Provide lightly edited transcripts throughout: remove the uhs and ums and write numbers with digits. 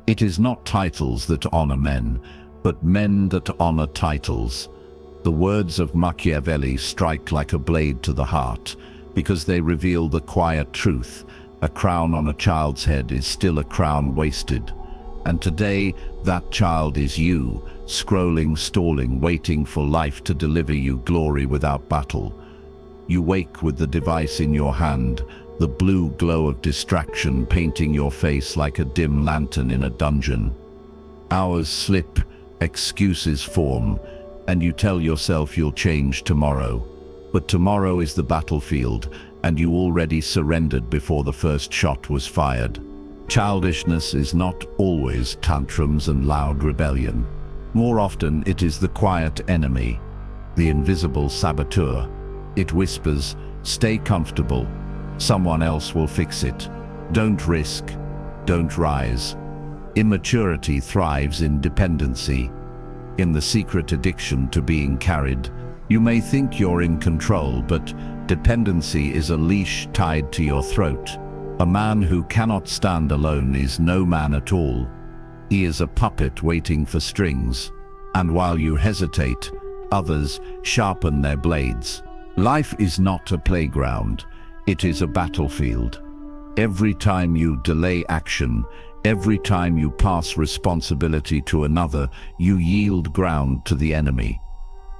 It is not titles that honor men, but men that honor titles. The words of Machiavelli strike like a blade to the heart, because they reveal the quiet truth. A crown on a child's head is still a crown wasted. And today, that child is you, scrolling, stalling, waiting for life to deliver you glory without battle. You wake with the device in your hand, the blue glow of distraction painting your face like a dim lantern in a dungeon. Hours slip, excuses form, and you tell yourself you'll change tomorrow. But tomorrow is the battlefield, and you already surrendered before the first shot was fired. Childishness is not always tantrums and loud rebellion. More often it is the quiet enemy, the invisible saboteur. It whispers, "Stay comfortable. Someone else will fix it. Don't risk. Don't rise." Immaturity thrives in dependency, in the secret addiction to being carried. You may think you're in control, but dependency is a leash tied to your throat. A man who cannot stand alone is no man at all. He is a puppet waiting for strings. And while you hesitate, others sharpen their blades. Life is not a playground. It is a battlefield. Every time you delay action, every time you pass responsibility to another, you yield ground to the enemy.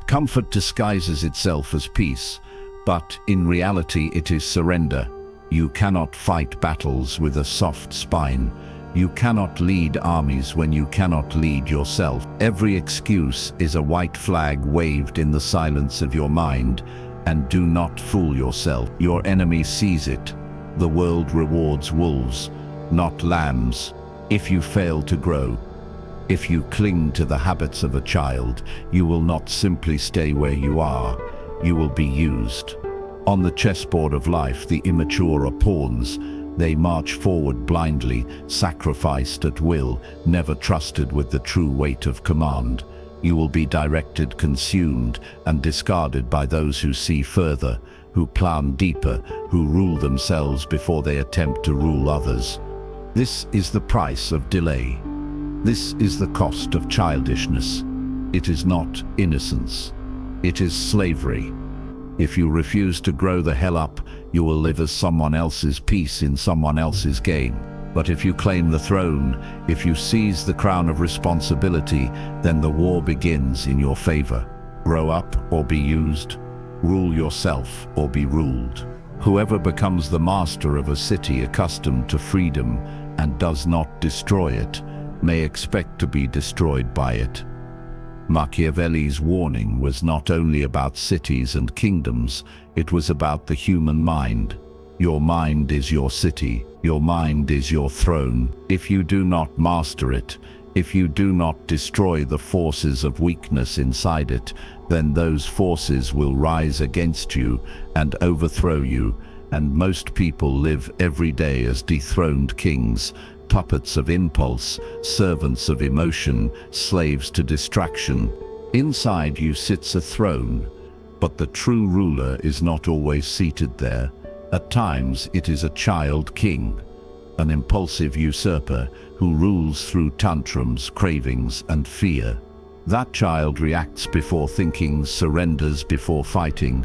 Comfort disguises itself as peace, but in reality it is surrender. You cannot fight battles with a soft spine. You cannot lead armies when you cannot lead yourself. Every excuse is a white flag waved in the silence of your mind, and do not fool yourself. Your enemy sees it. The world rewards wolves, not lambs. If you fail to grow, if you cling to the habits of a child, you will not simply stay where you are, you will be used. On the chessboard of life, the immature are pawns. They march forward blindly, sacrificed at will, never trusted with the true weight of command. You will be directed, consumed, and discarded by those who see further, who plan deeper, who rule themselves before they attempt to rule others. This is the price of delay. This is the cost of childishness. It is not innocence. It is slavery. If you refuse to grow the hell up, you will live as someone else's piece in someone else's game. But if you claim the throne, if you seize the crown of responsibility, then the war begins in your favor. Grow up or be used. Rule yourself or be ruled. Whoever becomes the master of a city accustomed to freedom and does not destroy it, may expect to be destroyed by it. Machiavelli's warning was not only about cities and kingdoms, it was about the human mind. Your mind is your city, your mind is your throne. If you do not master it, if you do not destroy the forces of weakness inside it, then those forces will rise against you and overthrow you, and most people live every day as dethroned kings, puppets of impulse, servants of emotion, slaves to distraction. Inside you sits a throne, but the true ruler is not always seated there. At times it is a child king, an impulsive usurper who rules through tantrums, cravings, and fear. That child reacts before thinking, surrenders before fighting,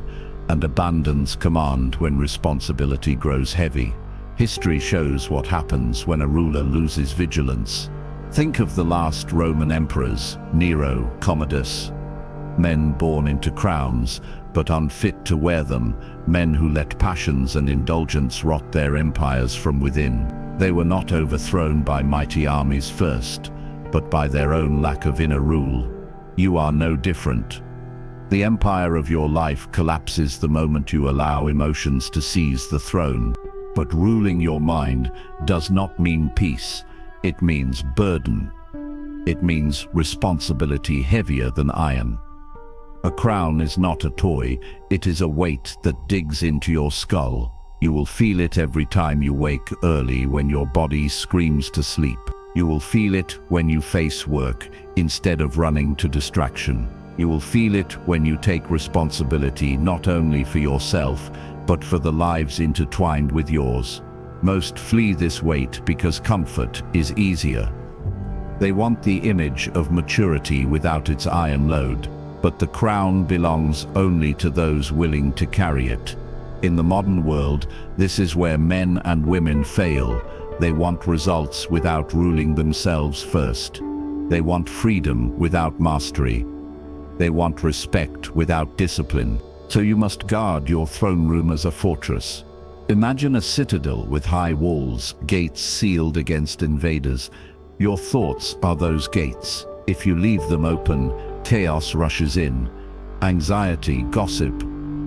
and abandons command when responsibility grows heavy. History shows what happens when a ruler loses vigilance. Think of the last Roman emperors, Nero, Commodus. Men born into crowns, but unfit to wear them, men who let passions and indulgence rot their empires from within. They were not overthrown by mighty armies first, but by their own lack of inner rule. You are no different. The empire of your life collapses the moment you allow emotions to seize the throne. But ruling your mind does not mean peace. It means burden. It means responsibility heavier than iron. A crown is not a toy, it is a weight that digs into your skull. You will feel it every time you wake early when your body screams to sleep. You will feel it when you face work instead of running to distraction. You will feel it when you take responsibility not only for yourself, but for the lives intertwined with yours. Most flee this weight because comfort is easier. They want the image of maturity without its iron load, but the crown belongs only to those willing to carry it. In the modern world, this is where men and women fail. They want results without ruling themselves first. They want freedom without mastery. They want respect without discipline. So you must guard your throne room as a fortress. Imagine a citadel with high walls, gates sealed against invaders. Your thoughts are those gates. If you leave them open, chaos rushes in. Anxiety, gossip,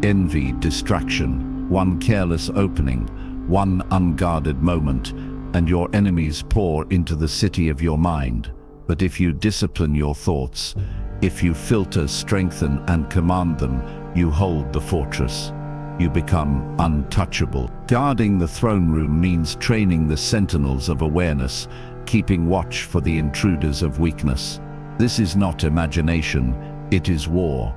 envy, distraction, one careless opening, one unguarded moment, and your enemies pour into the city of your mind. But if you discipline your thoughts, if you filter, strengthen, and command them, you hold the fortress. You become untouchable. Guarding the throne room means training the sentinels of awareness, keeping watch for the intruders of weakness. This is not imagination, it is war.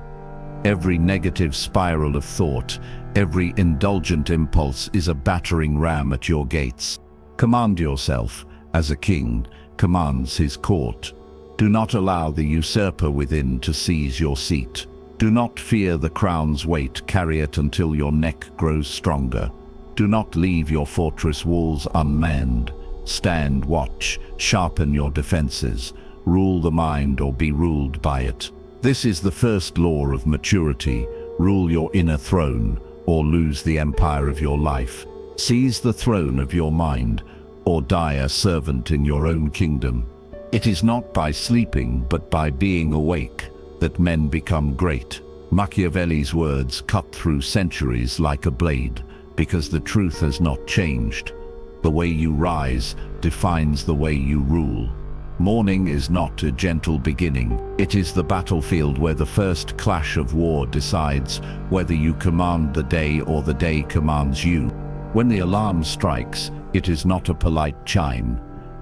Every negative spiral of thought, every indulgent impulse is a battering ram at your gates. Command yourself, as a king commands his court. Do not allow the usurper within to seize your seat. Do not fear the crown's weight, carry it until your neck grows stronger. Do not leave your fortress walls unmanned. Stand watch, sharpen your defenses, rule the mind or be ruled by it. This is the first law of maturity. Rule your inner throne or lose the empire of your life. Seize the throne of your mind or die a servant in your own kingdom. It is not by sleeping but by being awake that men become great. Machiavelli's words cut through centuries like a blade because the truth has not changed. The way you rise defines the way you rule. Morning is not a gentle beginning. It is the battlefield where the first clash of war decides whether you command the day or the day commands you. When the alarm strikes, it is not a polite chime.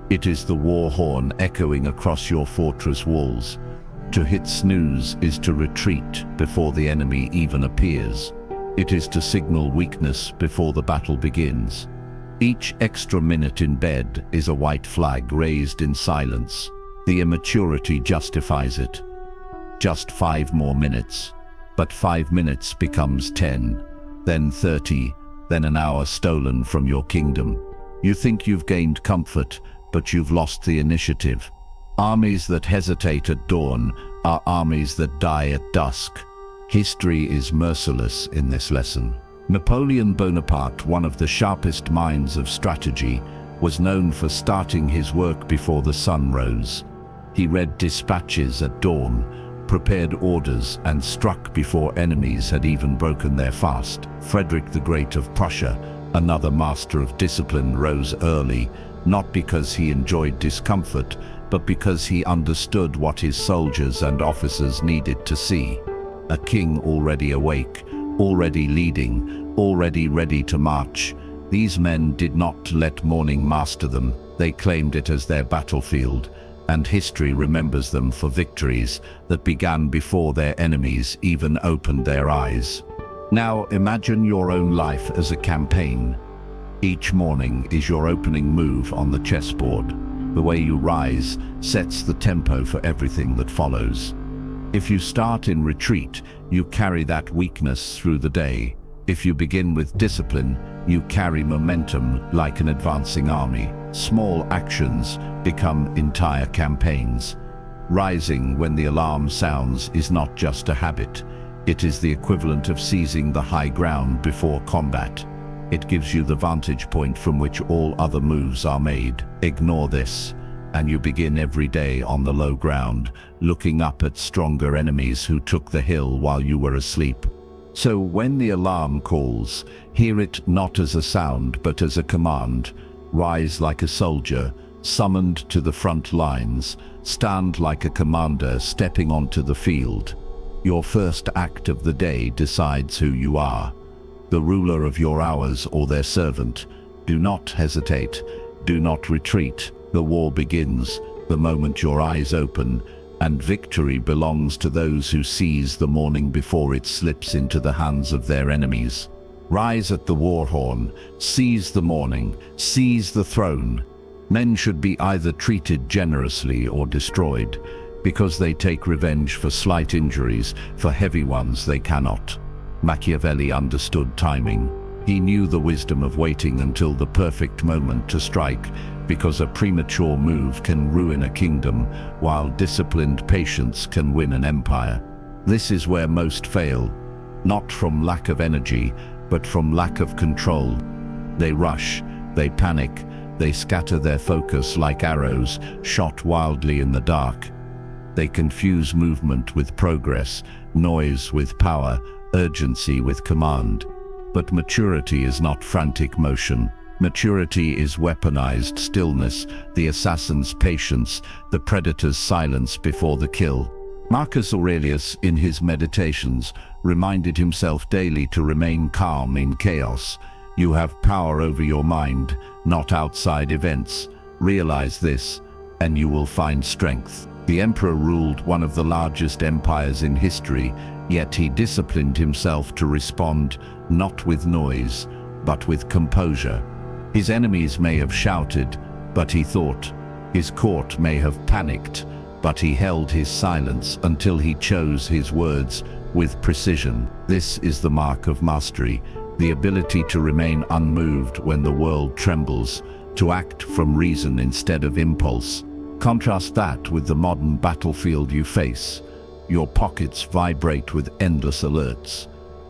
It is the war horn echoing across your fortress walls. To hit snooze is to retreat before the enemy even appears. It is to signal weakness before the battle begins. Each extra minute in bed is a white flag raised in silence. The immaturity justifies it. Just 5 more minutes. But 5 minutes becomes 10, then 30, then an hour stolen from your kingdom. You think you've gained comfort, but you've lost the initiative. Armies that hesitate at dawn are armies that die at dusk. History is merciless in this lesson. Napoleon Bonaparte, one of the sharpest minds of strategy, was known for starting his work before the sun rose. He read dispatches at dawn, prepared orders, and struck before enemies had even broken their fast. Frederick the Great of Prussia, another master of discipline, rose early, not because he enjoyed discomfort, but because he understood what his soldiers and officers needed to see. A king already awake, already leading, already ready to march. These men did not let morning master them. They claimed it as their battlefield, and history remembers them for victories that began before their enemies even opened their eyes. Now imagine your own life as a campaign. Each morning is your opening move on the chessboard. The way you rise sets the tempo for everything that follows. If you start in retreat, you carry that weakness through the day. If you begin with discipline, you carry momentum like an advancing army. Small actions become entire campaigns. Rising when the alarm sounds is not just a habit. It is the equivalent of seizing the high ground before combat. It gives you the vantage point from which all other moves are made. Ignore this, and you begin every day on the low ground, looking up at stronger enemies who took the hill while you were asleep. So when the alarm calls, hear it not as a sound but as a command. Rise like a soldier, summoned to the front lines. Stand like a commander stepping onto the field. Your first act of the day decides who you are. The ruler of your hours or their servant. Do not hesitate. Do not retreat. The war begins the moment your eyes open, and victory belongs to those who seize the morning before it slips into the hands of their enemies. Rise at the war horn. Seize the morning. Seize the throne. Men should be either treated generously or destroyed, because they take revenge for slight injuries, for heavy ones they cannot. Machiavelli understood timing. He knew the wisdom of waiting until the perfect moment to strike, because a premature move can ruin a kingdom, while disciplined patience can win an empire. This is where most fail, not from lack of energy, but from lack of control. They rush, they panic, they scatter their focus like arrows shot wildly in the dark. They confuse movement with progress, noise with power, urgency with command. But maturity is not frantic motion. Maturity is weaponized stillness, the assassin's patience, the predator's silence before the kill. Marcus Aurelius, in his Meditations, reminded himself daily to remain calm in chaos. You have power over your mind, not outside events. Realize this, and you will find strength. The emperor ruled one of the largest empires in history, yet he disciplined himself to respond not with noise, but with composure. His enemies may have shouted, but he thought. His court may have panicked, but he held his silence until he chose his words with precision. This is the mark of mastery, the ability to remain unmoved when the world trembles, to act from reason instead of impulse. Contrast that with the modern battlefield you face. Your pockets vibrate with endless alerts.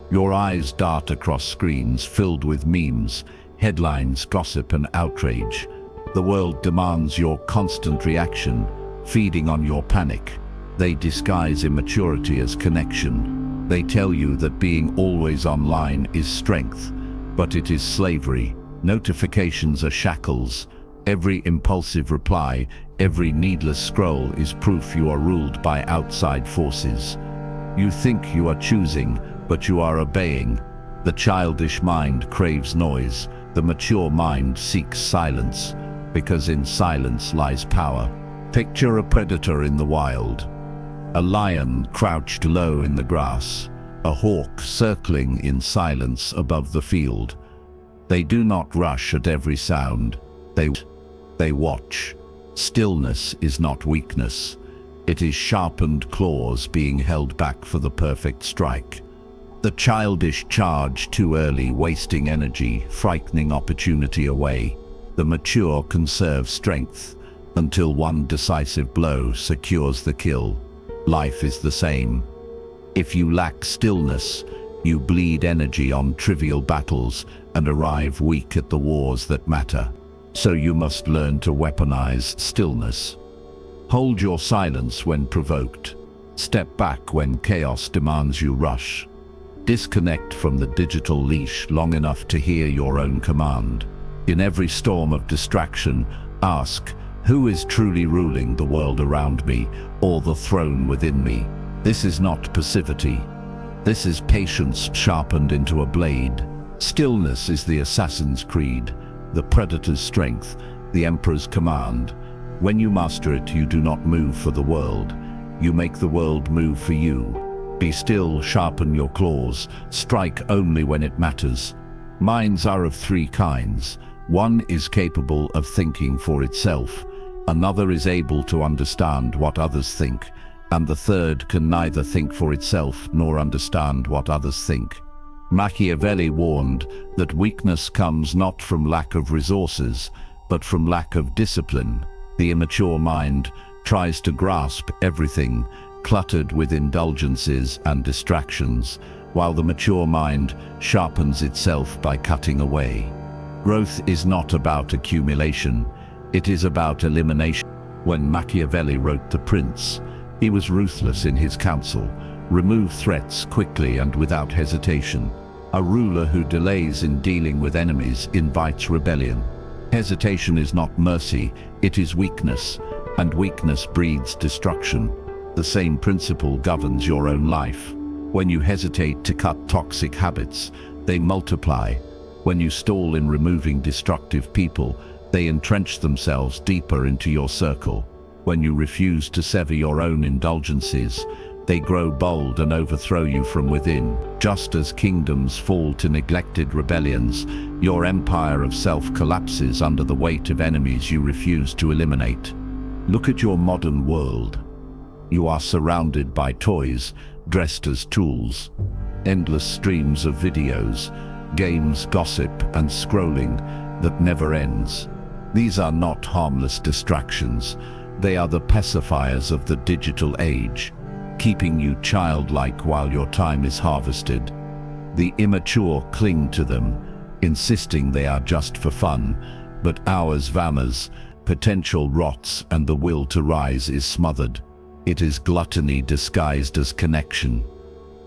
Your eyes dart across screens filled with memes, headlines, gossip, and outrage. The world demands your constant reaction, feeding on your panic. They disguise immaturity as connection. They tell you that being always online is strength, but it is slavery. Notifications are shackles. Every impulsive reply, every needless scroll is proof you are ruled by outside forces. You think you are choosing, but you are obeying. The childish mind craves noise. The mature mind seeks silence, because in silence lies power. Picture a predator in the wild. A lion crouched low in the grass. A hawk circling in silence above the field. They do not rush at every sound. They watch. Stillness is not weakness. It is sharpened claws being held back for the perfect strike. The childish charge too early, wasting energy, frightening opportunity away. The mature conserve strength until one decisive blow secures the kill. Life is the same. If you lack stillness, you bleed energy on trivial battles and arrive weak at the wars that matter. So you must learn to weaponize stillness. Hold your silence when provoked. Step back when chaos demands you rush. Disconnect from the digital leash long enough to hear your own command. In every storm of distraction, ask, who is truly ruling the world around me or the throne within me? This is not passivity. This is patience sharpened into a blade. Stillness is the assassin's creed, the predator's strength, the emperor's command. When you master it, you do not move for the world. You make the world move for you. Be still, sharpen your claws, strike only when it matters. Minds are of three kinds. One is capable of thinking for itself. Another is able to understand what others think. And the third can neither think for itself nor understand what others think. Machiavelli warned that weakness comes not from lack of resources, but from lack of discipline. The immature mind tries to grasp everything, cluttered with indulgences and distractions, while the mature mind sharpens itself by cutting away. Growth is not about accumulation, it is about elimination. When Machiavelli wrote The Prince, he was ruthless in his counsel. Remove threats quickly and without hesitation. A ruler who delays in dealing with enemies invites rebellion. Hesitation is not mercy, it is weakness, and weakness breeds destruction. The same principle governs your own life. When you hesitate to cut toxic habits, they multiply. When you stall in removing destructive people, they entrench themselves deeper into your circle. When you refuse to sever your own indulgences, They grow bold and overthrow you from within. Just as kingdoms fall to neglected rebellions, your empire of self collapses under the weight of enemies you refuse to eliminate. Look at your modern world. You are surrounded by toys, dressed as tools. Endless streams of videos, games, gossip, and scrolling that never ends. These are not harmless distractions. They are the pacifiers of the digital age, keeping you childlike while your time is harvested. The immature cling to them, insisting they are just for fun, but hours vanish, potential rots, and the will to rise is smothered. It is gluttony disguised as connection.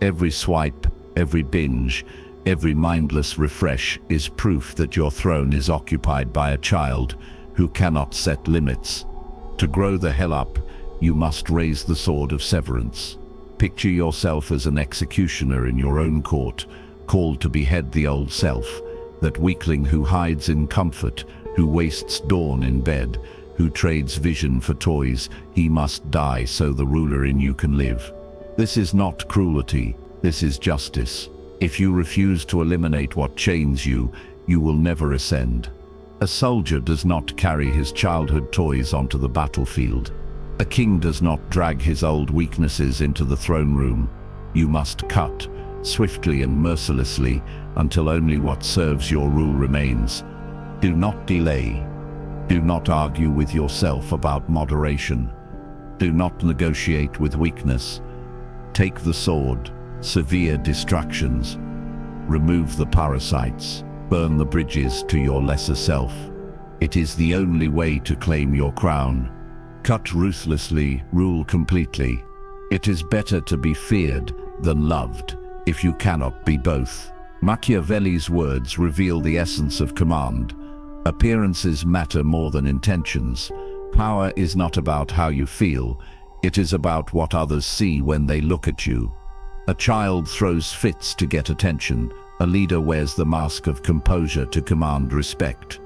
Every swipe, every binge, every mindless refresh is proof that your throne is occupied by a child who cannot set limits. To grow the hell up, you must raise the sword of severance. Picture yourself as an executioner in your own court, called to behead the old self, that weakling who hides in comfort, who wastes dawn in bed, who trades vision for toys. He must die so the ruler in you can live. This is not cruelty, this is justice. If you refuse to eliminate what chains you, you will never ascend. A soldier does not carry his childhood toys onto the battlefield. A king does not drag his old weaknesses into the throne room. You must cut, swiftly and mercilessly, until only what serves your rule remains. Do not delay. Do not argue with yourself about moderation. Do not negotiate with weakness. Take the sword, severe distractions. Remove the parasites. Burn the bridges to your lesser self. It is the only way to claim your crown. Cut ruthlessly, rule completely. It is better to be feared than loved, if you cannot be both. Machiavelli's words reveal the essence of command. Appearances matter more than intentions. Power is not about how you feel, it is about what others see when they look at you. A child throws fits to get attention. A leader wears the mask of composure to command respect.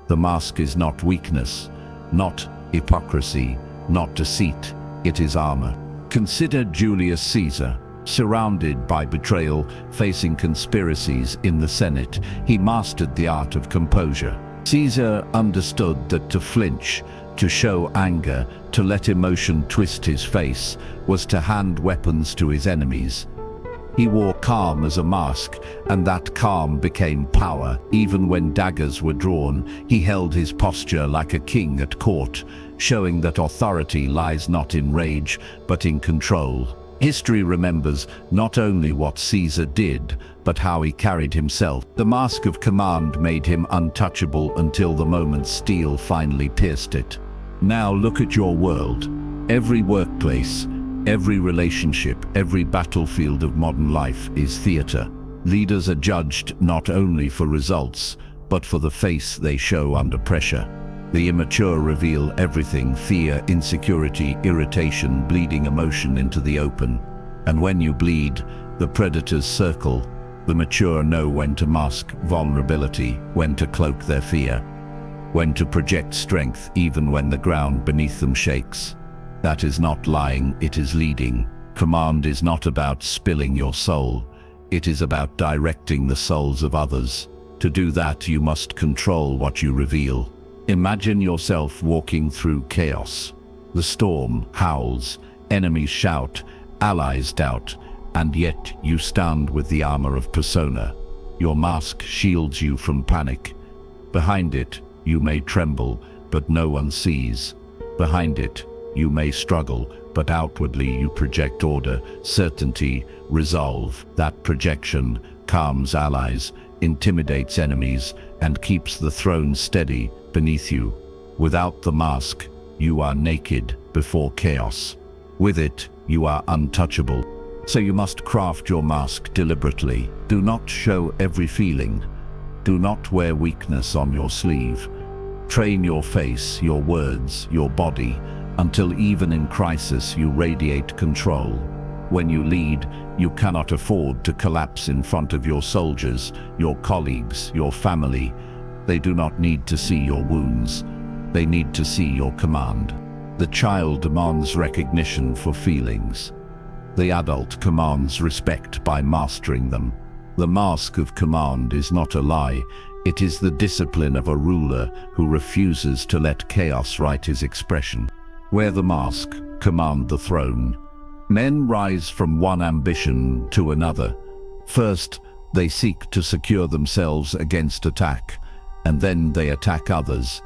The mask is not weakness, not hypocrisy, not deceit, it is armor. Consider Julius Caesar. Surrounded by betrayal, facing conspiracies in the Senate, he mastered the art of composure. Caesar understood that to flinch, to show anger, to let emotion twist his face, was to hand weapons to his enemies. He wore calm as a mask, and that calm became power. Even when daggers were drawn, he held his posture like a king at court, showing that authority lies not in rage, but in control. History remembers not only what Caesar did, but how he carried himself. The mask of command made him untouchable until the moment steel finally pierced it. Now look at your world. Every workplace, every relationship, every battlefield of modern life is theater. Leaders are judged not only for results, but for the face they show under pressure. The immature reveal everything: fear, insecurity, irritation, bleeding emotion into the open. And when you bleed, the predators circle. The mature know when to mask vulnerability, when to cloak their fear, when to project strength even when the ground beneath them shakes. That is not lying, it is leading. Command is not about spilling your soul. It is about directing the souls of others. To do that, you must control what you reveal. Imagine yourself walking through chaos. The storm howls, enemies shout, allies doubt, and yet you stand with the armor of persona. Your mask shields you from panic. Behind it, you may tremble, but no one sees. Behind it, you may struggle, but outwardly you project order, certainty, resolve. That projection calms allies, intimidates enemies, and keeps the throne steady beneath you. Without the mask, you are naked before chaos. With it, you are untouchable. So you must craft your mask deliberately. Do not show every feeling. Do not wear weakness on your sleeve. Train your face, your words, your body, until even in crisis you radiate control. When you lead, you cannot afford to collapse in front of your soldiers, your colleagues, your family. They do not need to see your wounds. They need to see your command. The child demands recognition for feelings. The adult commands respect by mastering them. The mask of command is not a lie, it is the discipline of a ruler who refuses to let chaos write his expression. Wear the mask, command the throne. Men rise from one ambition to another. First, they seek to secure themselves against attack, and then they attack others.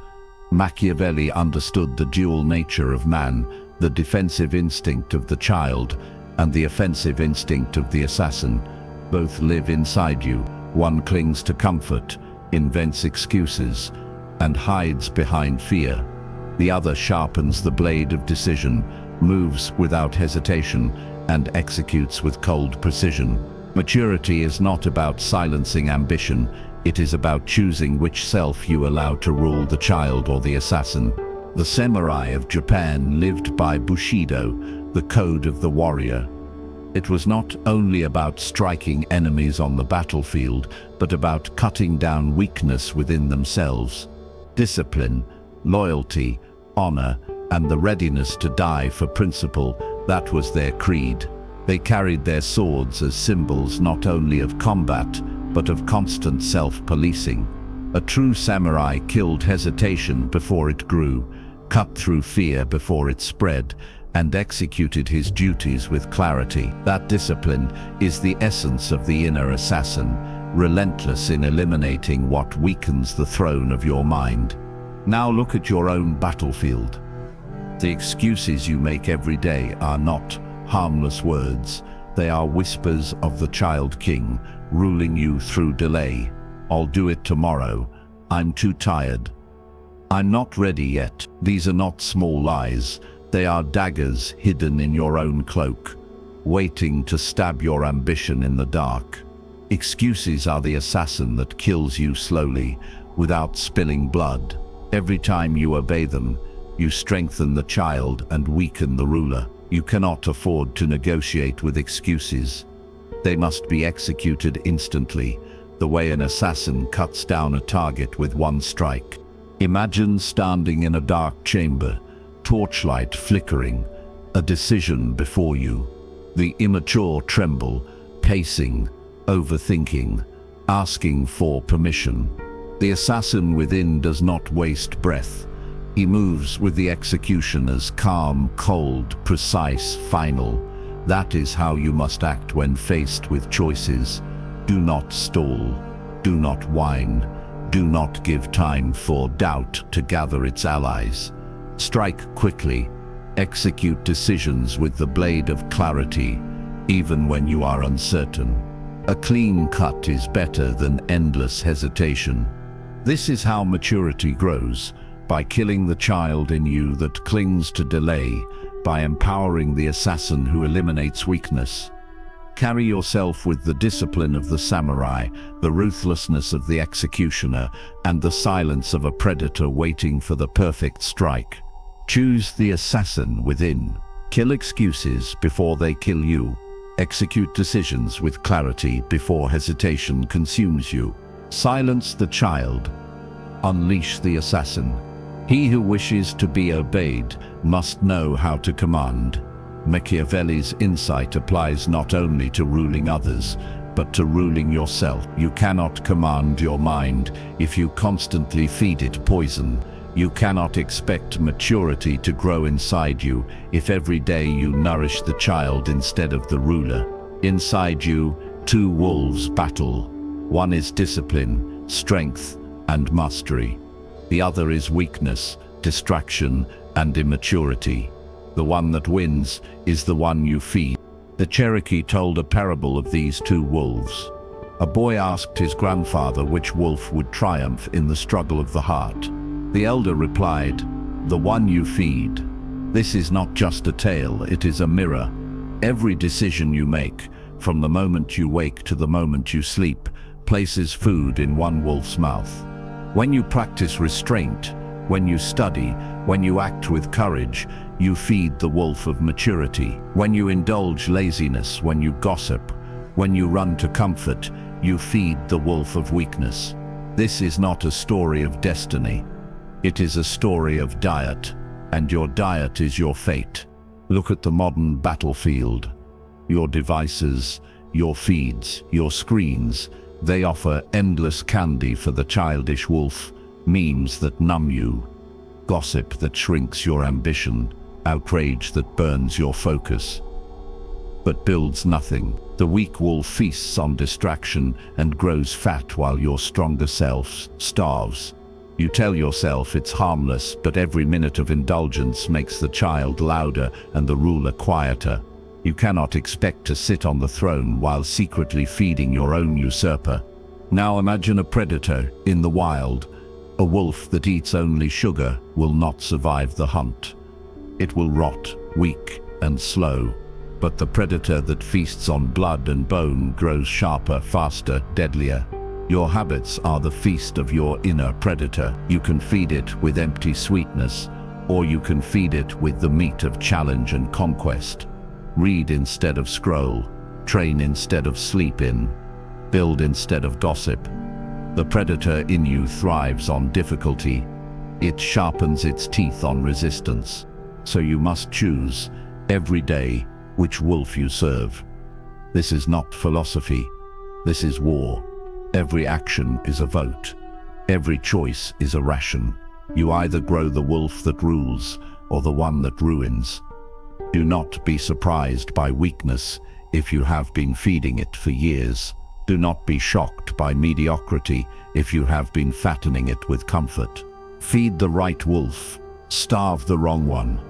Machiavelli understood the dual nature of man, the defensive instinct of the child and the offensive instinct of the assassin. Both live inside you. One clings to comfort, invents excuses, and hides behind fear. The other sharpens the blade of decision, moves without hesitation, and executes with cold precision. Maturity is not about silencing ambition, it is about choosing which self you allow to rule the child or the assassin. The samurai of Japan lived by Bushido, the code of the warrior. It was not only about striking enemies on the battlefield, but about cutting down weakness within themselves. Discipline, loyalty, honor, and the readiness to die for principle, that was their creed. They carried their swords as symbols not only of combat, but of constant self-policing. A true samurai killed hesitation before it grew, cut through fear before it spread, and executed his duties with clarity. That discipline is the essence of the inner assassin, relentless in eliminating what weakens the throne of your mind. Now look at your own battlefield. The excuses you make every day are not harmless words. They are whispers of the child king, ruling you through delay. I'll do it tomorrow. I'm too tired. I'm not ready yet. These are not small lies. They are daggers hidden in your own cloak, waiting to stab your ambition in the dark. Excuses are the assassin that kills you slowly, without spilling blood. Every time you obey them, you strengthen the child and weaken the ruler. You cannot afford to negotiate with excuses. They must be executed instantly, the way an assassin cuts down a target with one strike. Imagine standing in a dark chamber, torchlight flickering, a decision before you. The immature tremble, pacing, overthinking, asking for permission. The assassin within does not waste breath. He moves with the executioners, calm, cold, precise, final. That is how you must act when faced with choices. Do not stall. Do not whine. Do not give time for doubt to gather its allies. Strike quickly. Execute decisions with the blade of clarity, even when you are uncertain. A clean cut is better than endless hesitation. This is how maturity grows, by killing the child in you that clings to delay, by empowering the assassin who eliminates weakness. Carry yourself with the discipline of the samurai, the ruthlessness of the executioner, and the silence of a predator waiting for the perfect strike. Choose the assassin within. Kill excuses before they kill you. Execute decisions with clarity before hesitation consumes you. Silence the child. Unleash the assassin. He who wishes to be obeyed must know how to command. Machiavelli's insight applies not only to ruling others, but to ruling yourself. You cannot command your mind if you constantly feed it poison. You cannot expect maturity to grow inside you if every day you nourish the child instead of the ruler. Inside you, two wolves battle. One is discipline, strength, and mastery. The other is weakness, distraction, and immaturity. The one that wins is the one you feed. The Cherokee told a parable of these two wolves. A boy asked his grandfather which wolf would triumph in the struggle of the heart. The elder replied, "The one you feed." This is not just a tale, it is a mirror. Every decision you make, from the moment you wake to the moment you sleep, places food in one wolf's mouth. When you practice restraint, when you study, when you act with courage, you feed the wolf of maturity. When you indulge laziness, when you gossip, when you run to comfort, you feed the wolf of weakness. This is not a story of destiny. It is a story of diet, and your diet is your fate. Look at the modern battlefield. Your devices, your feeds, your screens, they offer endless candy for the childish wolf, memes that numb you, gossip that shrinks your ambition, outrage that burns your focus, but builds nothing. The weak wolf feasts on distraction and grows fat while your stronger self starves. You tell yourself it's harmless, but every minute of indulgence makes the child louder and the ruler quieter. You cannot expect to sit on the throne while secretly feeding your own usurper. Now imagine a predator in the wild. A wolf that eats only sugar will not survive the hunt. It will rot, weak and slow. But the predator that feasts on blood and bone grows sharper, faster, deadlier. Your habits are the feast of your inner predator. You can feed it with empty sweetness, or you can feed it with the meat of challenge and conquest. Read instead of scroll, train instead of sleep in, build instead of gossip. The predator in you thrives on difficulty. It sharpens its teeth on resistance. So you must choose, every day, which wolf you serve. This is not philosophy. This is war. Every action is a vote. Every choice is a ration. You either grow the wolf that rules or the one that ruins. Do not be surprised by weakness if you have been feeding it for years. Do not be shocked by mediocrity if you have been fattening it with comfort. Feed the right wolf, starve the wrong one.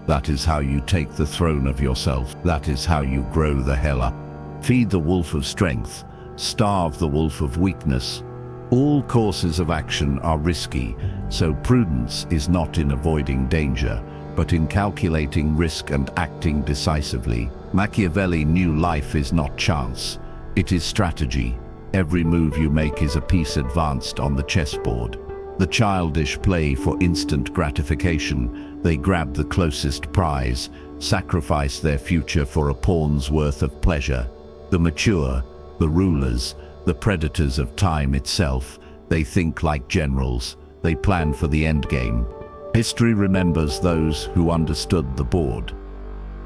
That is how you take the throne of yourself. That is how you grow the hell up. Feed the wolf of strength, starve the wolf of weakness. All courses of action are risky, so prudence is not in avoiding danger, but in calculating risk and acting decisively. Machiavelli knew life is not chance, it is strategy. Every move you make is a piece advanced on the chessboard. The childish play for instant gratification. They grab the closest prize, sacrifice their future for a pawn's worth of pleasure. The mature, the rulers, the predators of time itself, they think like generals. They plan for the endgame. History remembers those who understood the board.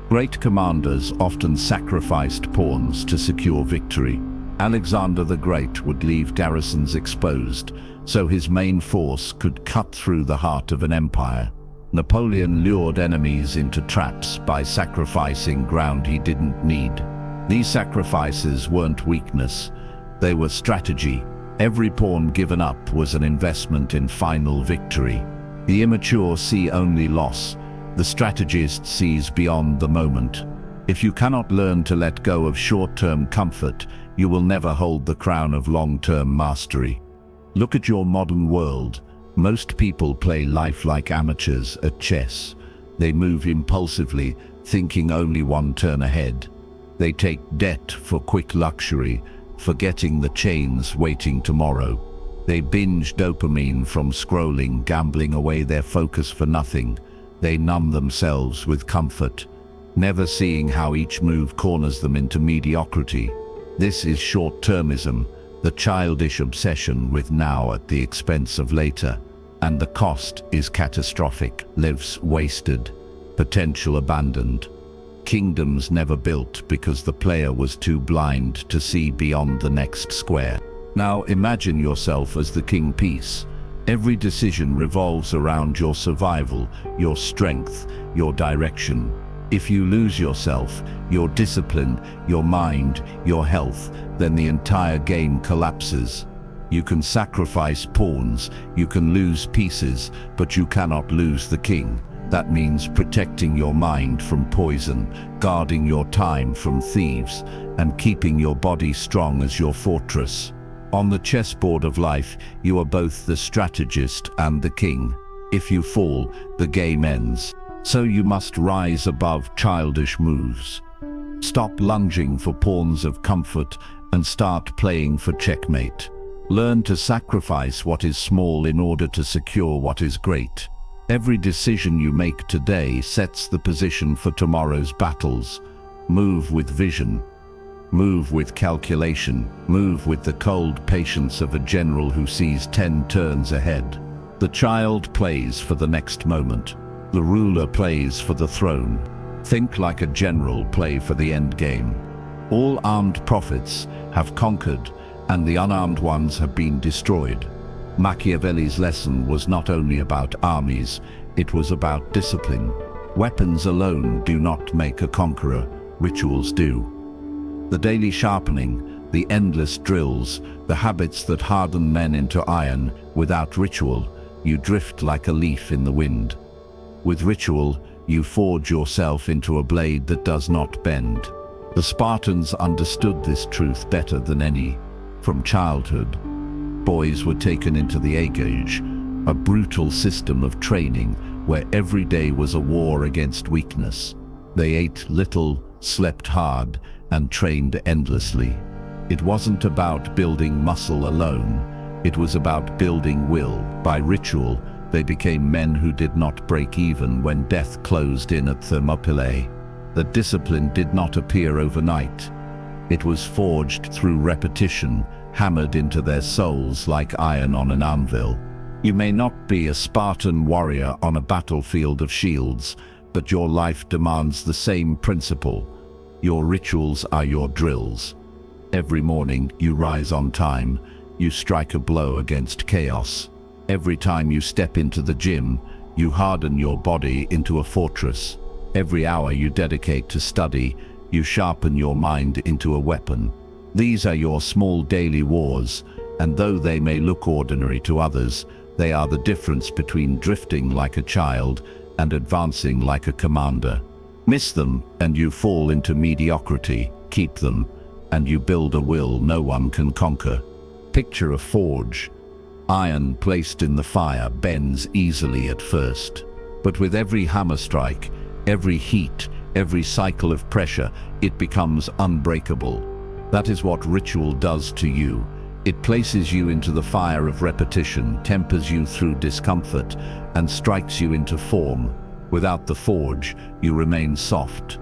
Great commanders often sacrificed pawns to secure victory. Alexander the Great would leave garrisons exposed, so his main force could cut through the heart of an empire. Napoleon lured enemies into traps by sacrificing ground he didn't need. These sacrifices weren't weakness, they were strategy. Every pawn given up was an investment in final victory. The immature see only loss. The strategist sees beyond the moment. If you cannot learn to let go of short-term comfort, you will never hold the crown of long-term mastery. Look at your modern world. Most people play life like amateurs at chess. They move impulsively, thinking only one turn ahead. They take debt for quick luxury, forgetting the chains waiting tomorrow. They binge dopamine from scrolling, gambling away their focus for nothing. They numb themselves with comfort, never seeing how each move corners them into mediocrity. This is short-termism, the childish obsession with now at the expense of later. And the cost is catastrophic. Lives wasted, potential abandoned. Kingdoms never built because the player was too blind to see beyond the next square. Now imagine yourself as the king piece. Every decision revolves around your survival, your strength, your direction. If you lose yourself, your discipline, your mind, your health, then the entire game collapses. You can sacrifice pawns, you can lose pieces, but you cannot lose the king. That means protecting your mind from poison, guarding your time from thieves, and keeping your body strong as your fortress. On the chessboard of life, you are both the strategist and the king. If you fall, the game ends. So you must rise above childish moves. Stop lunging for pawns of comfort and start playing for checkmate. Learn to sacrifice what is small in order to secure what is great. Every decision you make today sets the position for tomorrow's battles. Move with vision. Move with calculation. Move with the cold patience of a general who sees 10 turns ahead. The child plays for the next moment. The ruler plays for the throne. Think like a general play for the endgame. All armed prophets have conquered, and the unarmed ones have been destroyed. Machiavelli's lesson was not only about armies, it was about discipline. Weapons alone do not make a conqueror, rituals do. The daily sharpening, the endless drills, the habits that harden men into iron. Without ritual, you drift like a leaf in the wind. With ritual, you forge yourself into a blade that does not bend. The Spartans understood this truth better than any. From childhood, boys were taken into the Agage, a brutal system of training where every day was a war against weakness. They ate little, slept hard, and trained endlessly. It wasn't about building muscle alone, it was about building will. By ritual, they became men who did not break even when death closed in at Thermopylae. The discipline did not appear overnight. It was forged through repetition, hammered into their souls like iron on an anvil. You may not be a Spartan warrior on a battlefield of shields, but your life demands the same principle. Your rituals are your drills. Every morning you rise on time, you strike a blow against chaos. Every time you step into the gym, you harden your body into a fortress. Every hour you dedicate to study, you sharpen your mind into a weapon. These are your small daily wars, and though they may look ordinary to others, they are the difference between drifting like a child and advancing like a commander. Miss them, and you fall into mediocrity. Keep them, and you build a will no one can conquer. Picture a forge. Iron placed in the fire bends easily at first, but with every hammer strike, every heat, every cycle of pressure, it becomes unbreakable. That is what ritual does to you. It places you into the fire of repetition, tempers you through discomfort, and strikes you into form. Without the forge, you remain soft.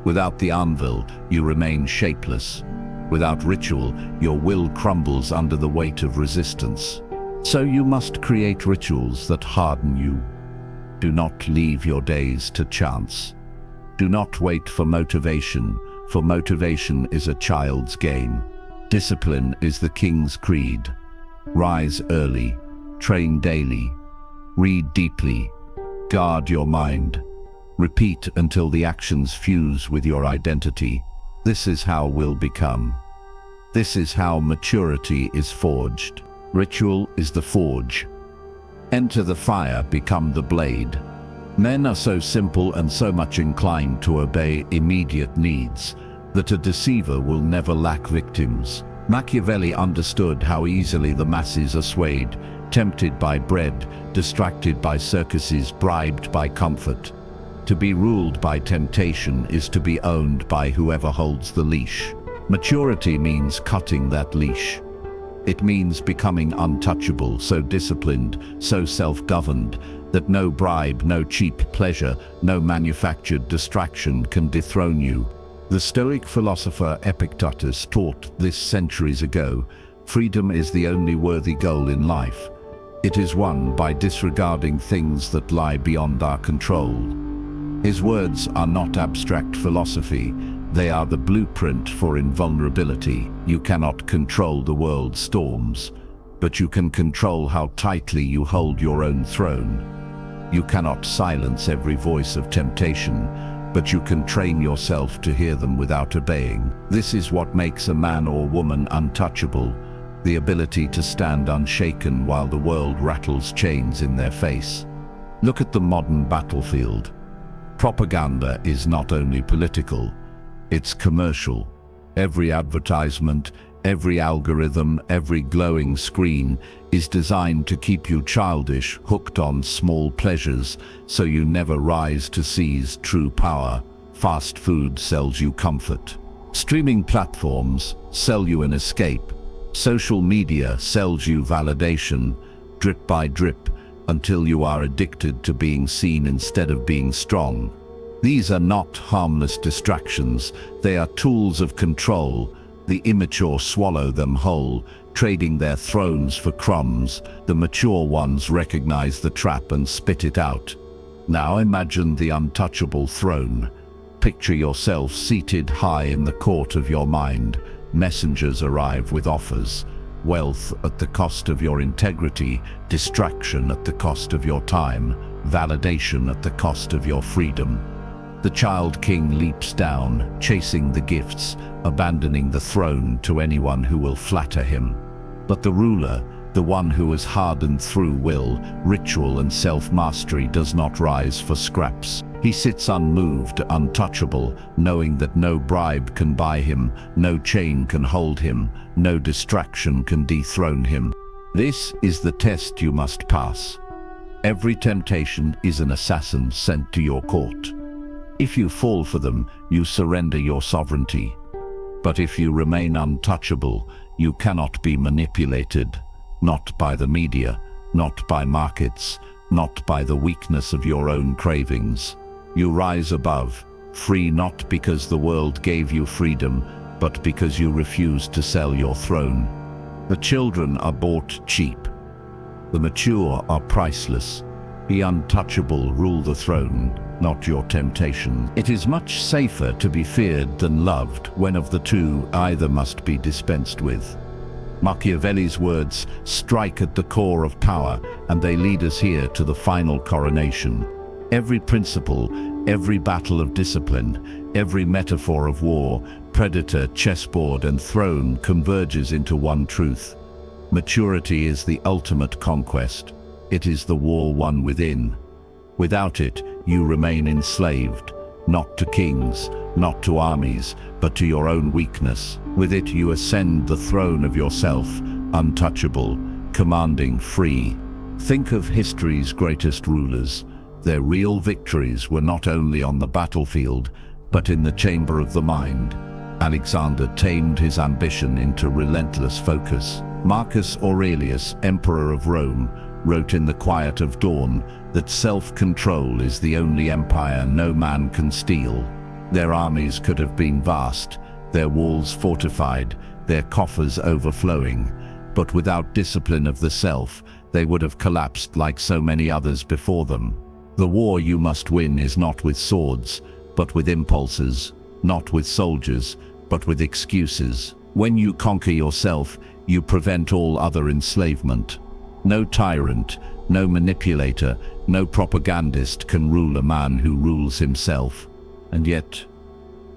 Without the anvil, you remain shapeless. Without ritual, your will crumbles under the weight of resistance. So you must create rituals that harden you. Do not leave your days to chance. Do not wait for motivation is a child's game. Discipline is the king's creed. Rise early, train daily, read deeply, guard your mind. Repeat until the actions fuse with your identity. This is how will become. This is how maturity is forged. Ritual is the forge. Enter the fire, become the blade. Men are so simple and so much inclined to obey immediate needs that a deceiver will never lack victims. Machiavelli understood how easily the masses are swayed, tempted by bread, distracted by circuses, bribed by comfort. To be ruled by temptation is to be owned by whoever holds the leash. Maturity means cutting that leash. It means becoming untouchable, so disciplined, so self-governed, that no bribe, no cheap pleasure, no manufactured distraction can dethrone you. The Stoic philosopher Epictetus taught this centuries ago. Freedom is the only worthy goal in life. It is won by disregarding things that lie beyond our control. His words are not abstract philosophy. They are the blueprint for invulnerability. You cannot control the world's storms, but you can control how tightly you hold your own throne. You cannot silence every voice of temptation, but you can train yourself to hear them without obeying. This is what makes a man or woman untouchable, the ability to stand unshaken while the world rattles chains in their face. Look at the modern battlefield. Propaganda is not only political, it's commercial. Every advertisement, every algorithm, every glowing screen is designed to keep you childish, hooked on small pleasures, so you never rise to seize true power. Fast food sells you comfort. Streaming platforms sell you an escape. Social media sells you validation, drip by drip, until you are addicted to being seen instead of being strong. These are not harmless distractions, they are tools of control. The immature swallow them whole, trading their thrones for crumbs. The mature ones recognize the trap and spit it out. Now imagine the untouchable throne. picture yourself seated high in the court of your mind. Messengers arrive with offers. Wealth at the cost of your integrity, distraction at the cost of your time, validation at the cost of your freedom. The child king leaps down, chasing the gifts, abandoning the throne to anyone who will flatter him. But the ruler, the one who is hardened through will, ritual and self-mastery, does not rise for scraps. He sits unmoved, untouchable, knowing that no bribe can buy him, no chain can hold him, no distraction can dethrone him. This is the test you must pass. Every temptation is an assassin sent to your court. If you fall for them, you surrender your sovereignty. But if you remain untouchable, you cannot be manipulated. Not by the media, not by markets, not by the weakness of your own cravings. You rise above, free not because the world gave you freedom, but because you refused to sell your throne. The children are bought cheap. The mature are priceless. Be untouchable, rule the throne, not your temptation. It is much safer to be feared than loved when of the two either must be dispensed with. Machiavelli's words strike at the core of power, and they lead us here to the final coronation. Every principle, every battle of discipline, every metaphor of war, predator, chessboard, and throne converges into one truth. Maturity is the ultimate conquest. It is the war won within. Without it, you remain enslaved, not to kings, not to armies, but to your own weakness. With it, you ascend the throne of yourself, untouchable, commanding, free. Think of history's greatest rulers. Their real victories were not only on the battlefield, but in the chamber of the mind. Alexander tamed his ambition into relentless focus. Marcus Aurelius, Emperor of Rome, wrote in the quiet of dawn that self-control is the only empire no man can steal. Their armies could have been vast, their walls fortified, their coffers overflowing, but without discipline of the self, they would have collapsed like so many others before them. The war you must win is not with swords, but with impulses, not with soldiers, but with excuses. When you conquer yourself, you prevent all other enslavement. No tyrant, no manipulator, no propagandist can rule a man who rules himself. And yet,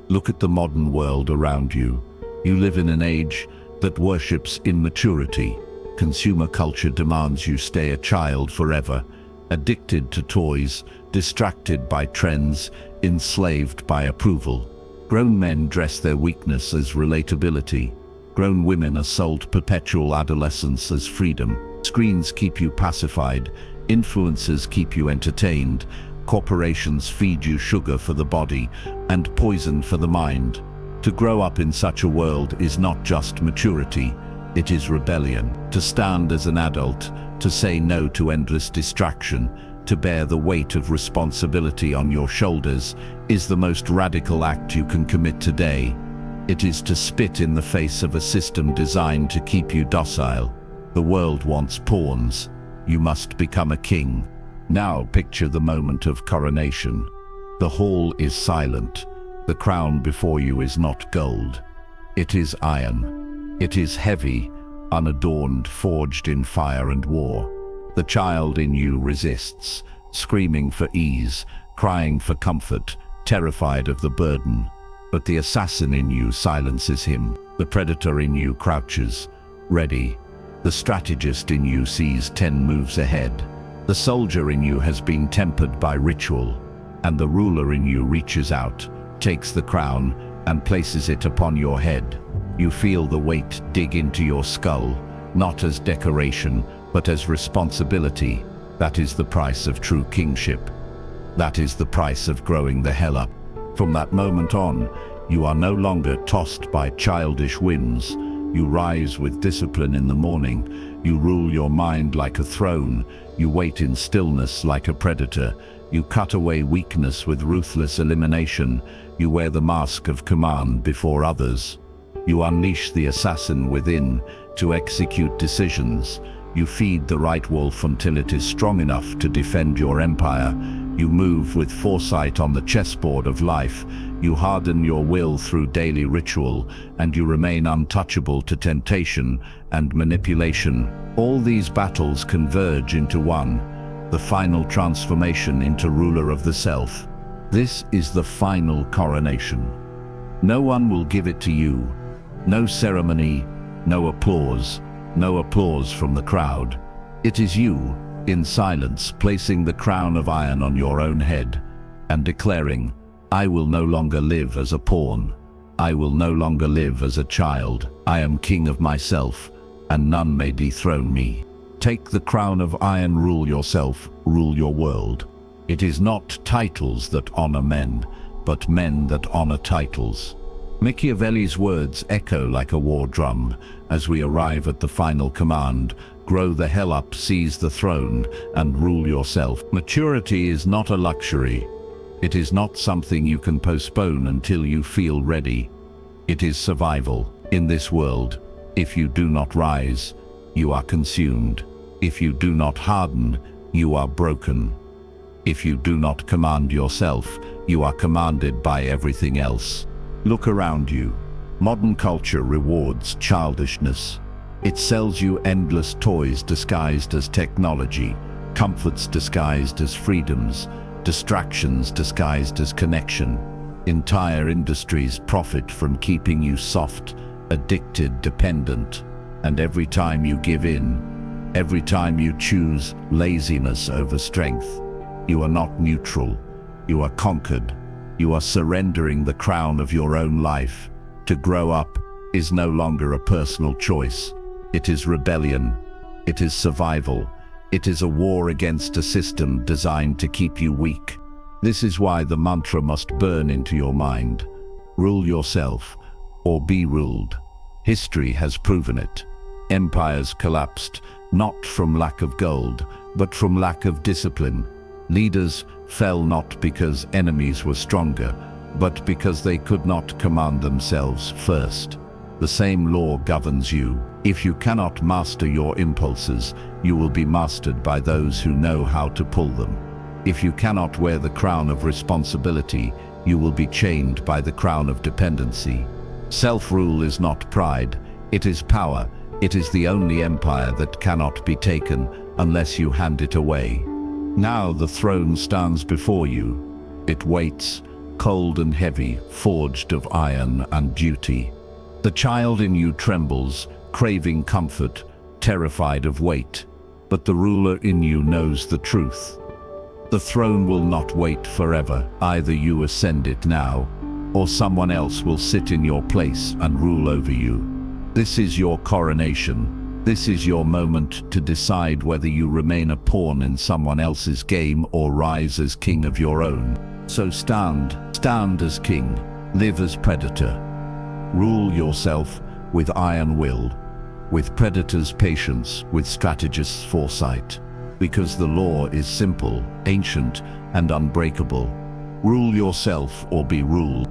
look at the modern world around you. You live in an age that worships immaturity. Consumer culture demands you stay a child forever, addicted to toys, distracted by trends, enslaved by approval. Grown men dress their weakness as relatability. Grown women are sold perpetual adolescence as freedom. Screens keep you pacified, influencers keep you entertained, corporations feed you sugar for the body and poison for the mind. To grow up in such a world is not just maturity, it is rebellion. To stand as an adult, to say no to endless distraction, to bear the weight of responsibility on your shoulders, is the most radical act you can commit today. It is to spit in the face of a system designed to keep you docile. The world wants pawns. You must become a king. Now picture the moment of coronation. The hall is silent. The crown before you is not gold. It is iron. It is heavy, unadorned, forged in fire and war. The child in you resists, screaming for ease, crying for comfort, terrified of the burden. But the assassin in you silences him. The predator in you crouches, ready. The strategist in you sees 10 moves ahead. The soldier in you has been tempered by ritual, and the ruler in you reaches out, takes the crown, and places it upon your head. You feel the weight dig into your skull, not as decoration, but as responsibility. That is the price of true kingship. That is the price of growing the hell up. From that moment on, you are no longer tossed by childish whims. You rise with discipline in the morning. You rule your mind like a throne. You wait in stillness like a predator. You cut away weakness with ruthless elimination. You wear the mask of command before others. You unleash the assassin within to execute decisions. You feed the right wolf until it is strong enough to defend your empire. You move with foresight on the chessboard of life, you harden your will through daily ritual, and you remain untouchable to temptation and manipulation. All these battles converge into one, the final transformation into ruler of the self. This is the final coronation. No one will give it to you. No ceremony, no applause from the crowd. It is you, in silence, placing the crown of iron on your own head and declaring, I will no longer live as a pawn. I will no longer live as a child. I am king of myself, and none may dethrone me. Take the crown of iron, rule yourself, rule your world. It is not titles that honor men, but men that honor titles. Machiavelli's words echo like a war drum as we arrive at the final command: grow the hell up, seize the throne, and rule yourself. Maturity is not a luxury. It is not something you can postpone until you feel ready. It is survival. In this world, if you do not rise, you are consumed. If you do not harden, you are broken. If you do not command yourself, you are commanded by everything else. Look around you. Modern culture rewards childishness. It sells you endless toys disguised as technology, comforts disguised as freedoms, distractions disguised as connection. Entire industries profit from keeping you soft, addicted, dependent. And every time you give in, every time you choose laziness over strength, you are not neutral. You are conquered. You are surrendering the crown of your own life. To grow up is no longer a personal choice. It is rebellion. It is survival. It is a war against a system designed to keep you weak. This is why the mantra must burn into your mind. Rule yourself, or be ruled. History has proven it. Empires collapsed, not from lack of gold, but from lack of discipline. Leaders fell not because enemies were stronger, but because they could not command themselves first. The same law governs you. If you cannot master your impulses, you will be mastered by those who know how to pull them. If you cannot wear the crown of responsibility, you will be chained by the crown of dependency. Self-rule is not pride, it is power. It is the only empire that cannot be taken unless you hand it away. Now the throne stands before you. It waits, cold and heavy, forged of iron and duty. The child in you trembles, craving comfort, terrified of weight. But the ruler in you knows the truth. The throne will not wait forever. Either you ascend it now, or someone else will sit in your place and rule over you. This is your coronation. This is your moment to decide whether you remain a pawn in someone else's game or rise as king of your own. So stand as king, live as predator. Rule yourself with iron will, with predators' patience, with strategists' foresight. Because the law is simple, ancient, and unbreakable. Rule yourself or be ruled.